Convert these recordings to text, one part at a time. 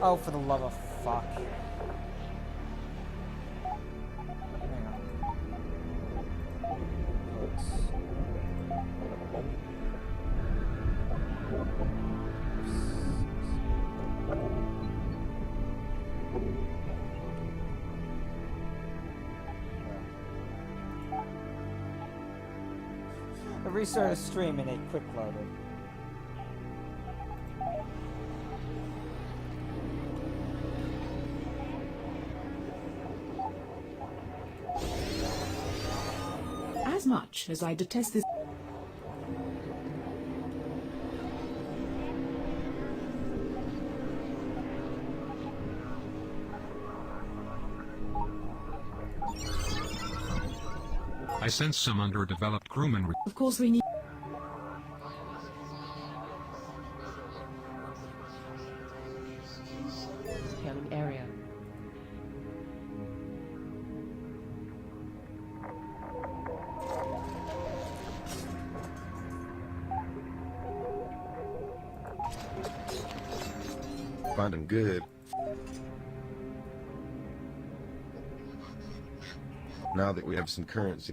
Oh, for the love of fuck. Hang on. Hooks. I restarted the stream and it quick loaded. As much as I detest this. I sense some underdeveloped crewmen. Of course we need. Scanning area. Find them good. Now that we have some currency.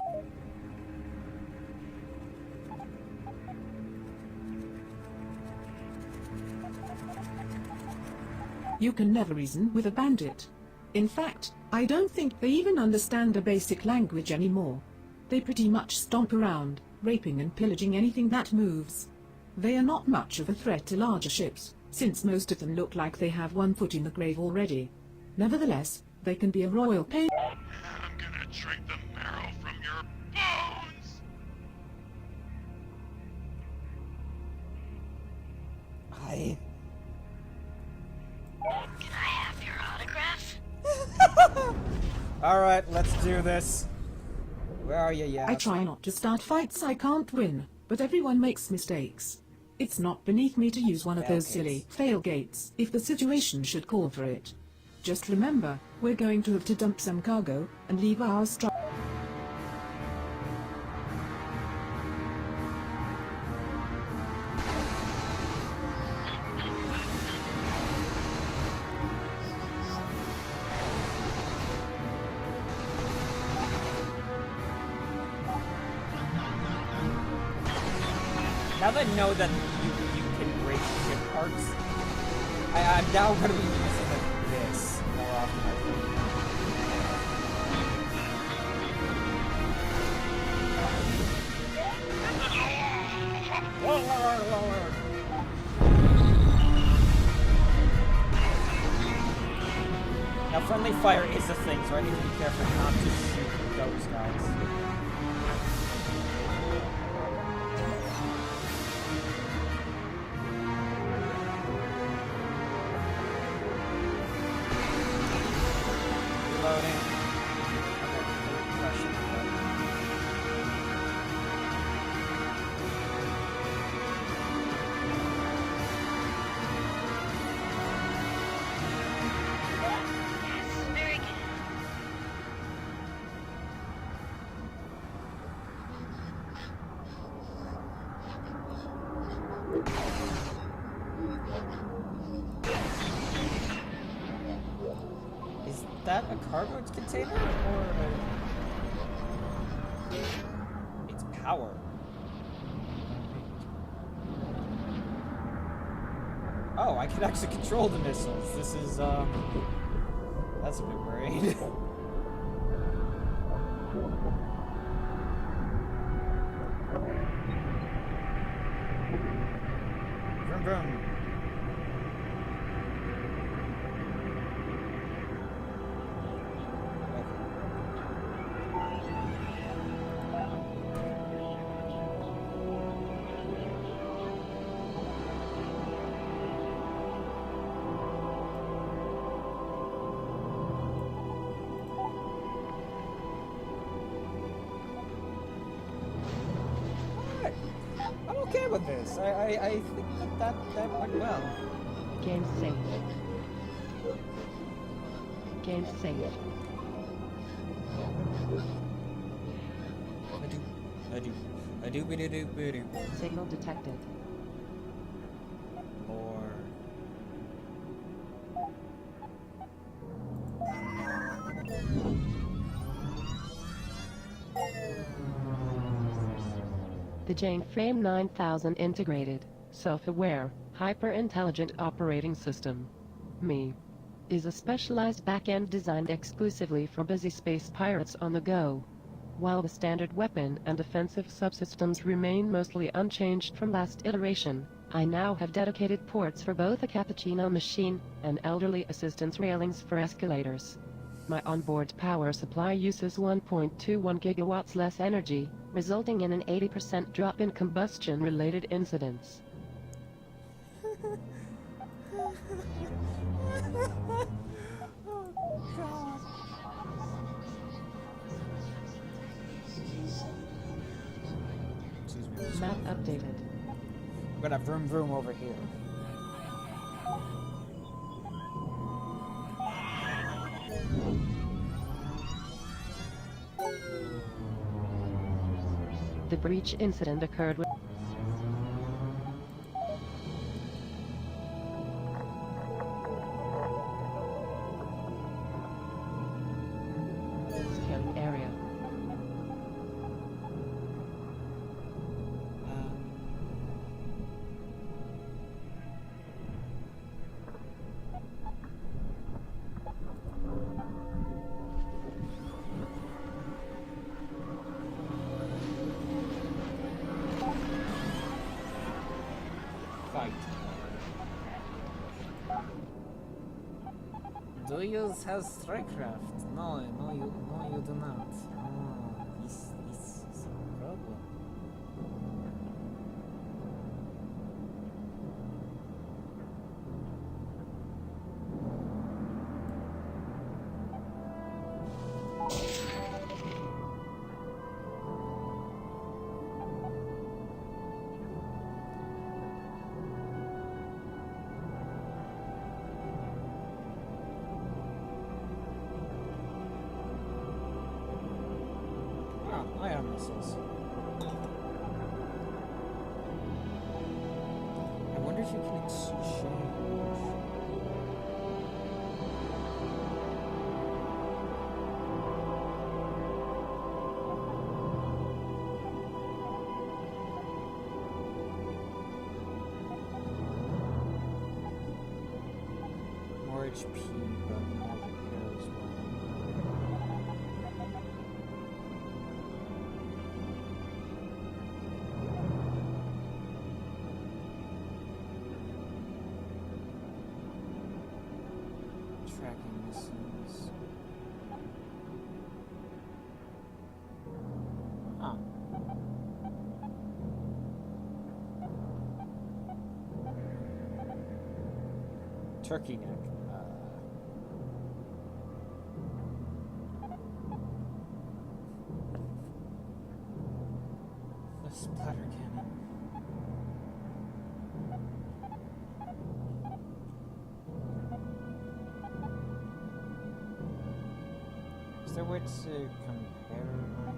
You can never reason with a bandit. In fact, I don't think they even understand a basic language anymore. They pretty much stomp around, raping and pillaging anything that moves. They are not much of a threat to larger ships, since most of them look like they have one foot in the grave already. Nevertheless, they can be a royal pain. I'm gonna drink the marrow from your bones! Hi. Can I have your autograph? Alright, let's do this. Where are you, yeah? I try not to start fights I can't win, but everyone makes mistakes. It's not beneath me to use one of those silly failgates if the situation should call for it. Just remember, we're going to have to dump some cargo and leave our Now that I know that you can break ship parts, I'm now going to be using like this more often, I think. Now friendly fire is a thing, so I need to be careful not to shoot those guys. Very good. Is that a cargo container or it's power? Oh, I can actually control the missiles. This is that's a bit worried. Vroom vroom. I'm okay with this. I think that went well. Game saved. Game saved. I do. Signal detected. More. The Frame 9000 Integrated, Self-Aware, Hyper-Intelligent Operating System, ME, is a specialized back-end designed exclusively for busy space pirates on the go. While the standard weapon and defensive subsystems remain mostly unchanged from last iteration, I now have dedicated ports for both a cappuccino machine and elderly assistance railings for escalators. My onboard power supply uses 1.21 gigawatts less energy, resulting in an 80% drop in combustion-related incidents. Map updated. I'm gonna vroom vroom over here. The breach incident occurred with scanning area. Fight. Do you have strikecraft? No, you do not. Oh, this is a problem. Ion missiles. I wonder if you can exchange. More HP, but more repair as well. Tracking missiles. Huh. Turkey neck. The splatter cannon. Is there a way to compare my...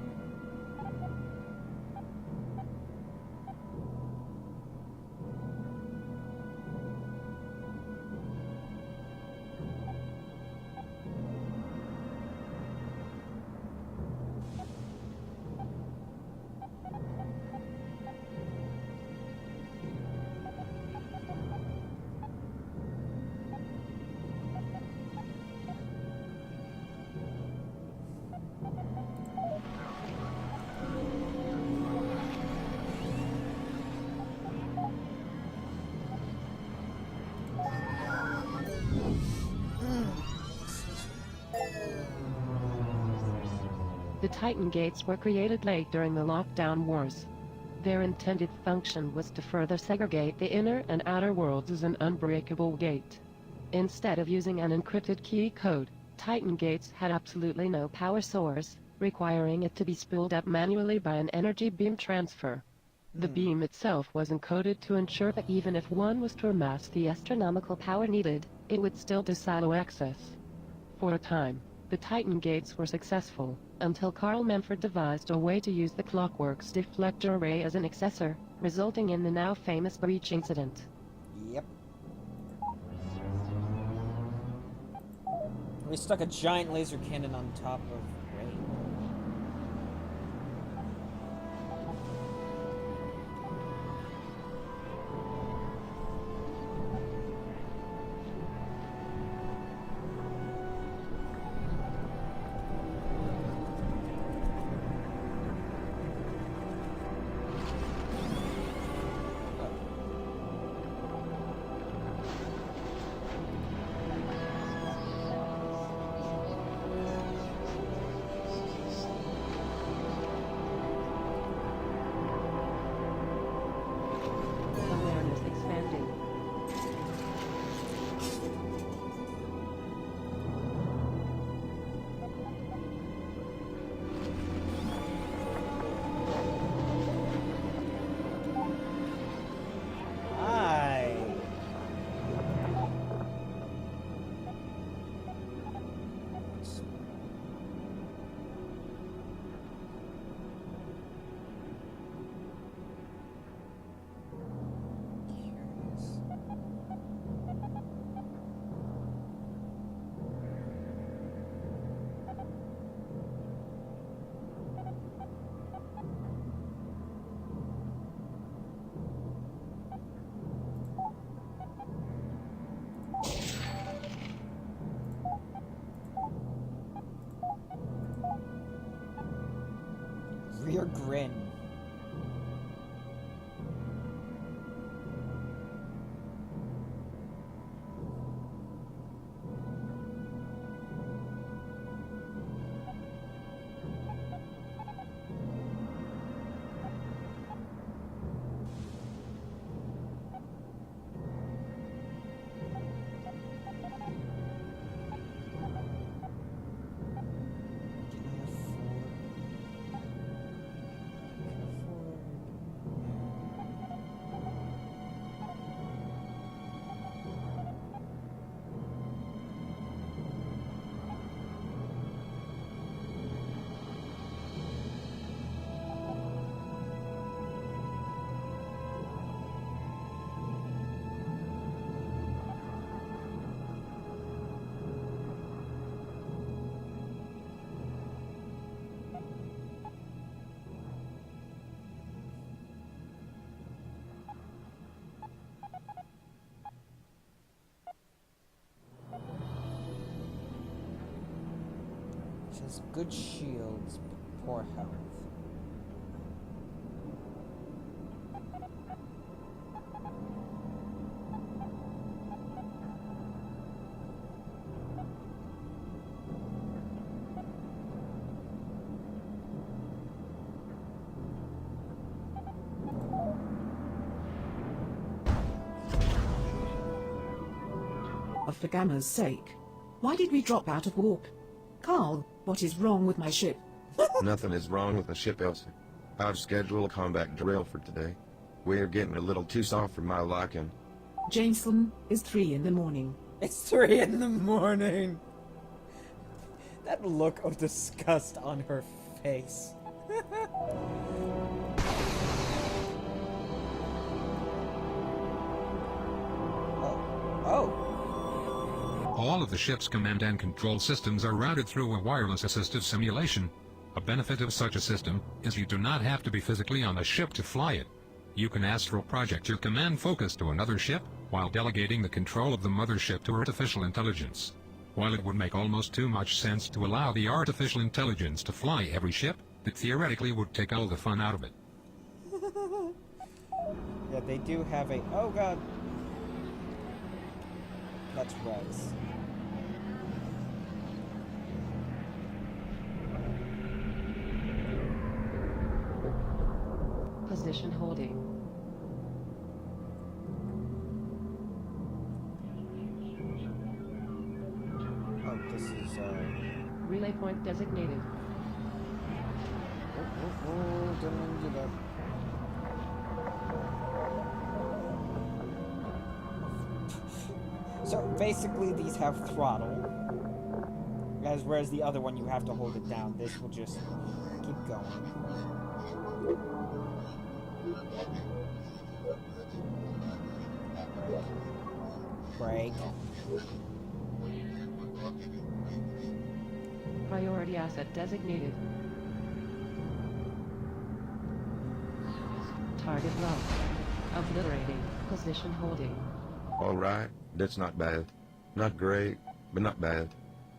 The Titan Gates were created late during the Lockdown Wars. Their intended function was to further segregate the inner and outer worlds as an unbreakable gate. Instead of using an encrypted key code, Titan Gates had absolutely no power source, requiring it to be spooled up manually by an energy beam transfer. The beam itself was encoded to ensure that even if one was to amass the astronomical power needed, it would still silo access. For a time, the Titan Gates were successful, until Carl Memford devised a way to use the Clockwork's deflector array as an accessor, resulting in the now famous breach incident. Yep. We stuck a giant laser cannon on top of Ray. for your grin. She has good shields, but poor health. For Gamma's sake. Why did we drop out of warp? Carl, what is wrong with my ship? Nothing is wrong with the ship, Elsie. I've scheduled a combat drill for today. We're getting a little too soft for my liking. Jameson, is 3 in the morning. It's 3 in the morning! That look of disgust on her face. Oh. All of the ship's command and control systems are routed through a wireless assistive simulation. A benefit of such a system is you do not have to be physically on the ship to fly it. You can astral project your command focus to another ship, while delegating the control of the mothership to artificial intelligence. While it would make almost too much sense to allow the artificial intelligence to fly every ship, it theoretically would take all the fun out of it. Yeah, they do have a... Oh god. That's res. Position holding. Oh, this is, Relay point designated. Oh, don't want to do that. So, basically, these have throttle. Whereas the other one, you have to hold it down. This will just keep going. Brake. Priority asset designated. Target locked. Obliterating. Position holding. All right, that's not bad. Not great, but not bad.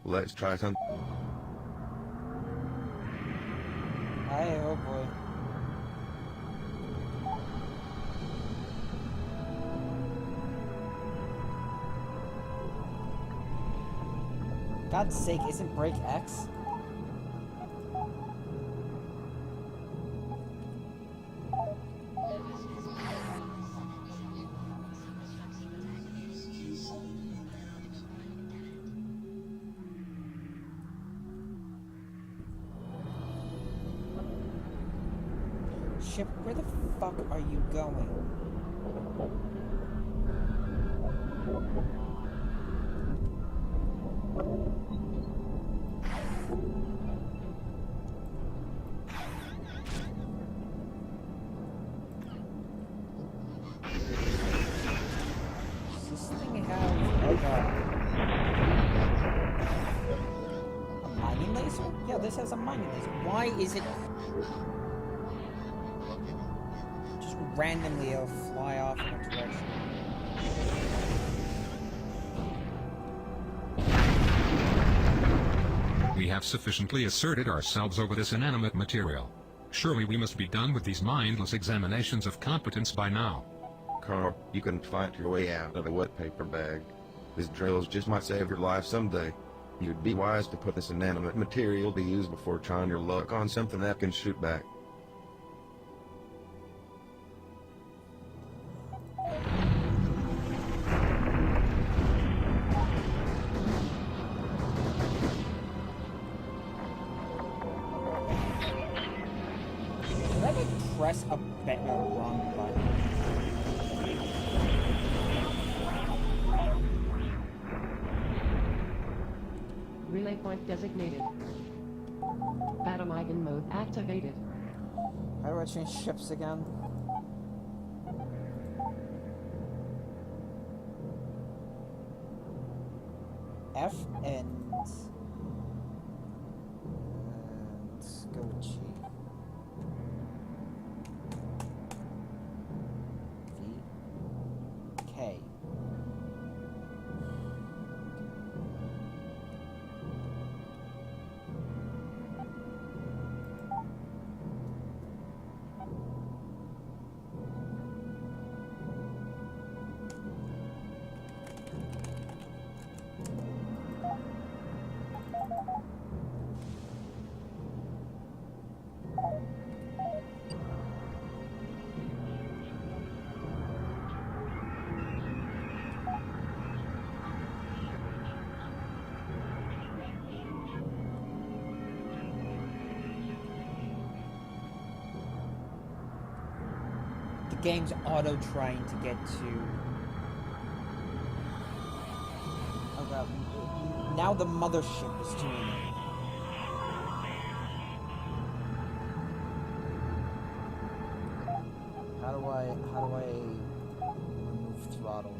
Let's try something. Oh boy. God's sake, isn't brake X? Ship, where the fuck are you going? Does this thing have... Oh god. A mining laser? Yeah, this has a mining laser. Why is it... Just randomly it'll fly off in a direction. We have sufficiently asserted ourselves over this inanimate material. Surely we must be done with these mindless examinations of competence by now. Carl, you can fight your way out of a wet paper bag. This drills just might save your life someday. You'd be wise to put this inanimate material to use before trying your luck on something that can shoot back. Did I like press a wrong button? Relay point designated. Battle Icon mode activated. How do I change ships again? F and let's go with G. V. K. The game's auto trying to get to. Oh god. Now the mothership is doing it. How do I remove throttle?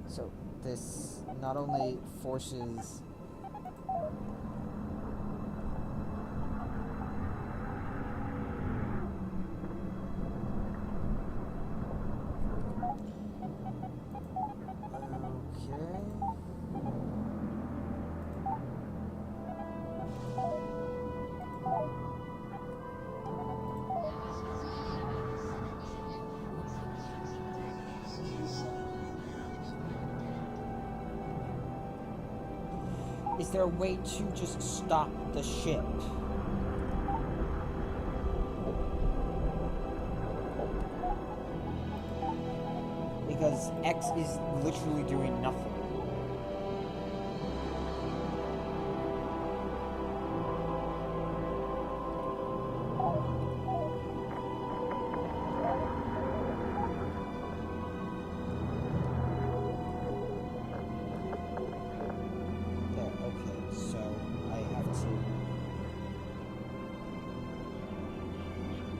So this not only forces Is there a way to just stop the ship? Because X is literally doing nothing.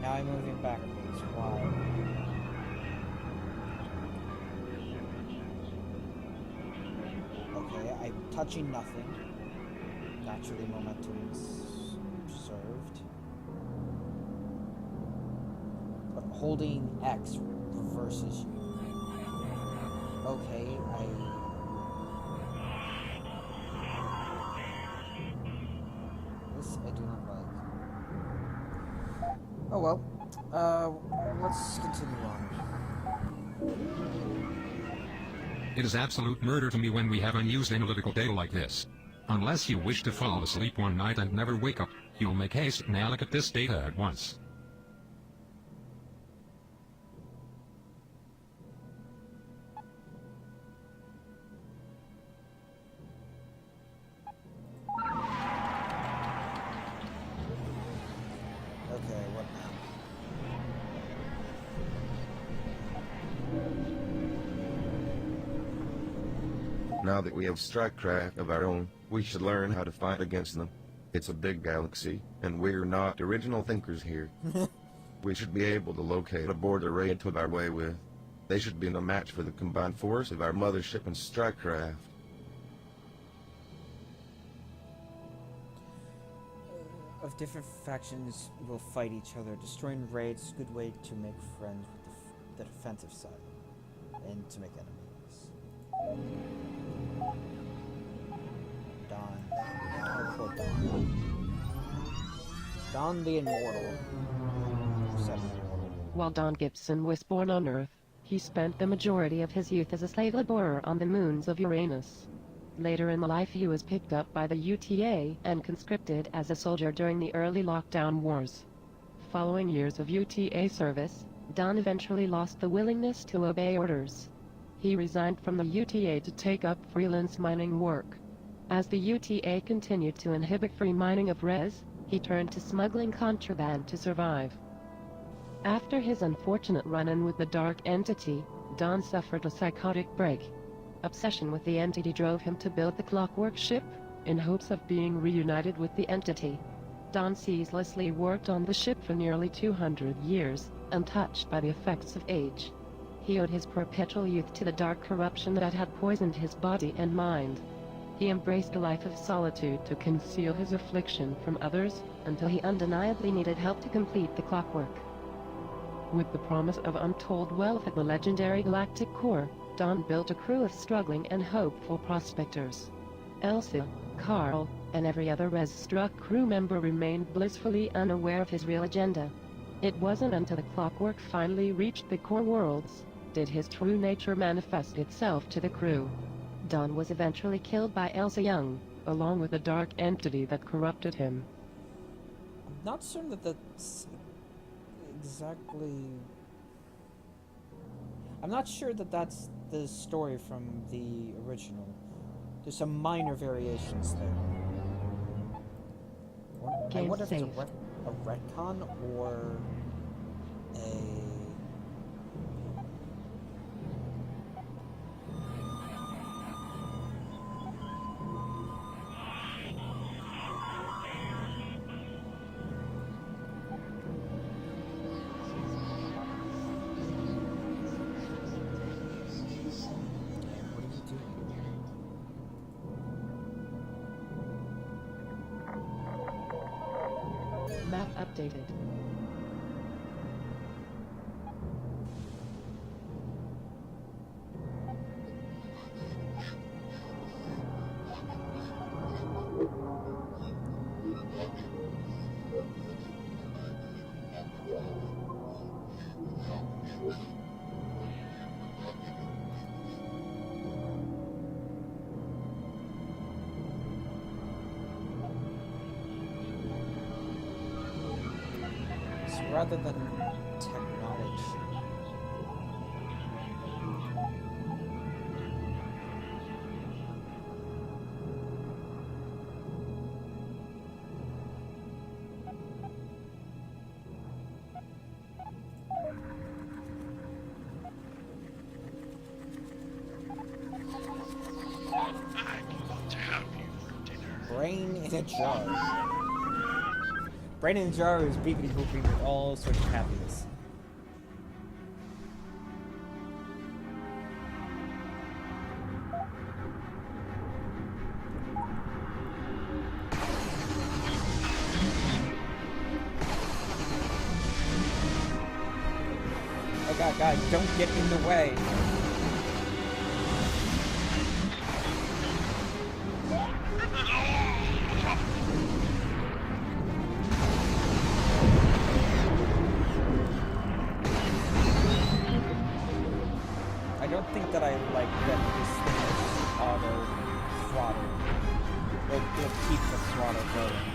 Now I'm moving backwards. Why? Okay, I'm touching nothing. Naturally, momentum's preserved. But holding X reverses you. Okay, This I do not like. Oh well, let's continue on. It is absolute murder to me when we have unused analytical data like this. Unless you wish to fall asleep one night and never wake up, you'll make haste and allocate this data at once. Okay, what now? Now that we have strikecraft of our own, we should learn how to fight against them. It's a big galaxy, and we're not original thinkers here. We should be able to locate a board array to our way with. They should be no match for the combined force of our mothership and strikecraft. of different factions will fight each other. Destroying raids is a good way to make friends with the defensive side and to make enemies. Don. Oh, poor Don. Don the Immortal. While Don Gibson was born on Earth, he spent the majority of his youth as a slave laborer on the moons of Uranus. Later in life he was picked up by the UTA and conscripted as a soldier during the early lockdown wars. Following years of UTA service, Don eventually lost the willingness to obey orders. He resigned from the UTA to take up freelance mining work. As the UTA continued to inhibit free mining of res, he turned to smuggling contraband to survive. After his unfortunate run-in with the Dark Entity, Don suffered a psychotic break. Obsession with the entity drove him to build the Clockwork ship, in hopes of being reunited with the entity. Don ceaselessly worked on the ship for nearly 200 years, untouched by the effects of age. He owed his perpetual youth to the dark corruption that had poisoned his body and mind. He embraced a life of solitude to conceal his affliction from others, until he undeniably needed help to complete the Clockwork. With the promise of untold wealth at the legendary Galactic Core, Don built a crew of struggling and hopeful prospectors. Elsa, Carl, and every other res-struck crew member remained blissfully unaware of his real agenda. It wasn't until the Clockwork finally reached the core worlds did his true nature manifest itself to the crew. Don was eventually killed by Elsa Young, along with the dark entity that corrupted him. I'm not certain that that's exactly... I'm not sure that that's the story from the original. There's some minor variations there. I wonder if it's a retcon or a... Map updated. Rather than technology. I'd love to have you for dinner. Brain in a jar. Brain in a jar is beepity booping with all sorts of happiness. Oh god, don't get in the way. I don't think that I like that this thing is auto throttle. It'll keep the throttle going.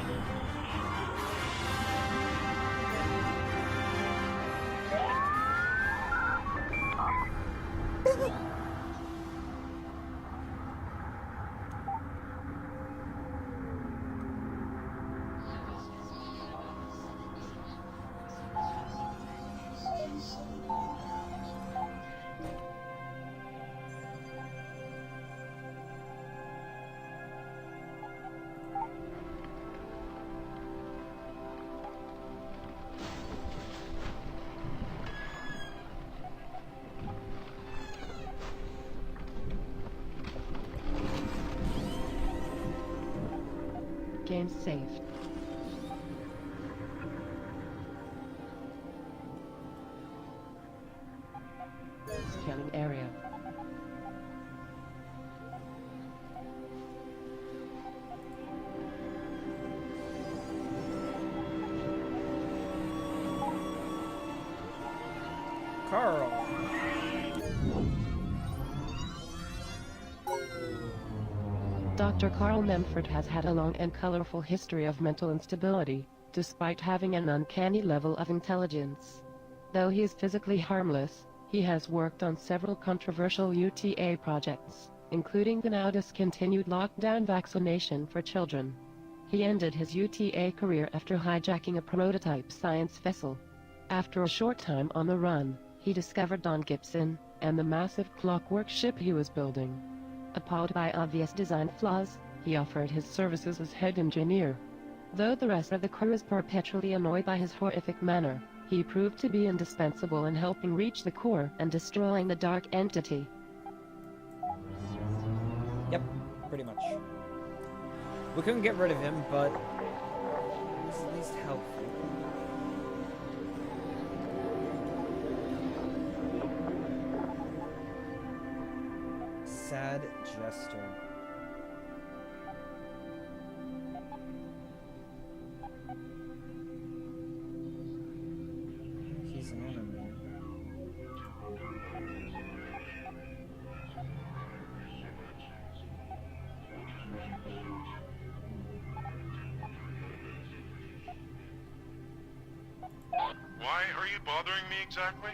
Game saved. Dr. Carl Memford has had a long and colorful history of mental instability, despite having an uncanny level of intelligence. Though he is physically harmless, he has worked on several controversial UTA projects, including the now discontinued lockdown vaccination for children. He ended his UTA career after hijacking a prototype science vessel. After a short time on the run, he discovered Don Gibson and the massive clockwork ship he was building. Appalled by obvious design flaws, he offered his services as head engineer. Though the rest of the crew is perpetually annoyed by his horrific manner, he proved to be indispensable in helping reach the core and destroying the dark entity. Yep, pretty much. We couldn't get rid of him, but it was at least helpful. Sad jester. He's an enemy. Why are you bothering me exactly?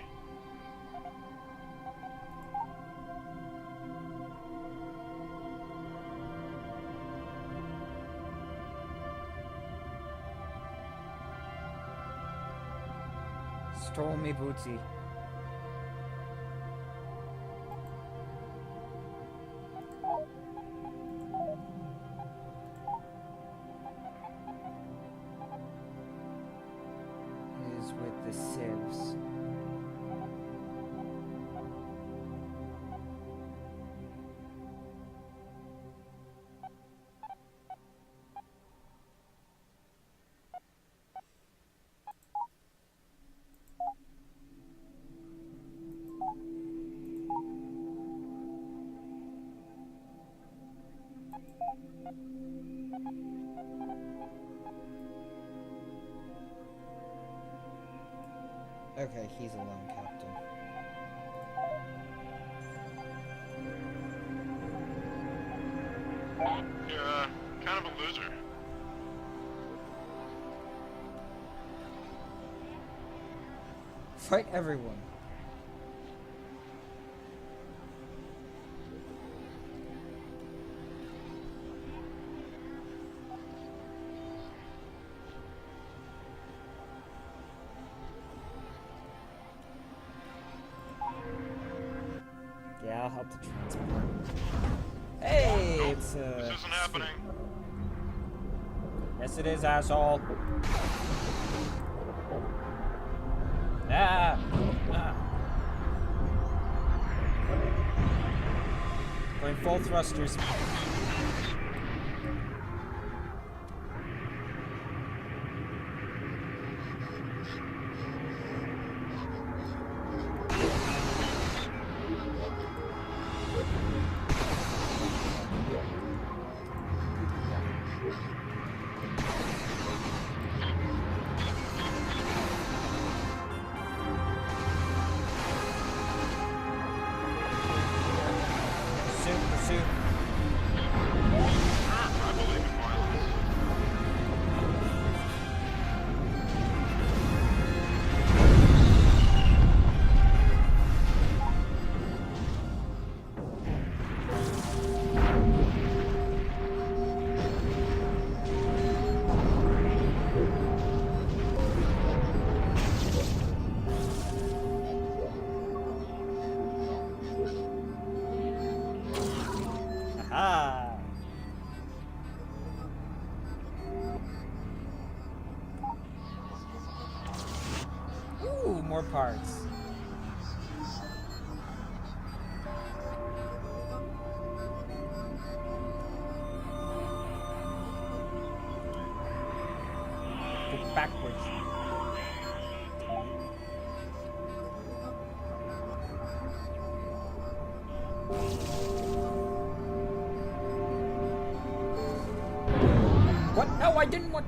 Stole me booty. Is with the sieves. Okay, he's a lone captain. You're, kind of a loser. Fight everyone. Yeah, I'll help the transport. Hey, Nope, it's this isn't happening. Yes, it is, asshole. Ah! Ah. Going full thrusters. Pursuit. I believe in violence. Aha! Ooh, more parts. Go backwards. What? No, I didn't want.